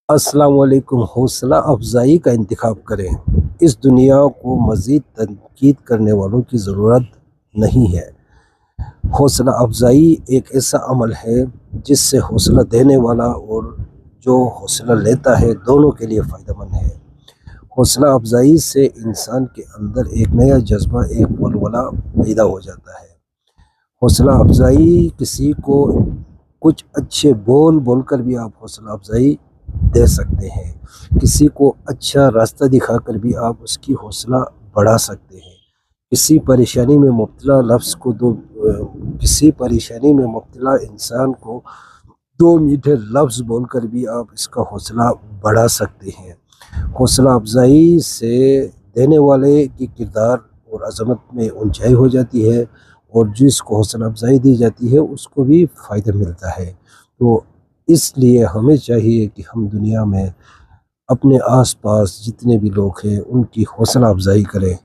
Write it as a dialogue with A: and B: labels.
A: السلام علیکم۔ حوصلہ افزائی کا انتخاب کریں۔ اس دنیا کو مزید تنقید کرنے والوں کی ضرورت نہیں ہے۔ حوصلہ افزائی ایک ایسا عمل ہے جس سے حوصلہ دینے والا اور جو حوصلہ لیتا ہے دونوں کے لیے فائدہ مند ہے۔ حوصلہ افزائی سے انسان کے اندر ایک نیا جذبہ، ایک ولولہ پیدا ہو جاتا ہے۔ حوصلہ افزائی کسی کو کچھ اچھے بول کر بھی آپ حوصلہ افزائی دے سکتے ہیں۔ کسی کو اچھا راستہ دکھا کر بھی آپ اس کی حوصلہ بڑھا سکتے ہیں۔ کسی پریشانی میں مبتلا انسان کو دو میٹھے لفظ بول کر بھی آپ اس کا حوصلہ بڑھا سکتے ہیں۔ حوصلہ افزائی سے دینے والے کی کردار اور عظمت میں اونچائی ہو جاتی ہے، اور جس کو حوصلہ افزائی دی جاتی ہے اس کو بھی فائدہ ملتا ہے۔ تو اس لیے ہمیں چاہیے کہ ہم دنیا میں اپنے آس پاس جتنے بھی لوگ ہیں ان کی حوصلہ افزائی کریں۔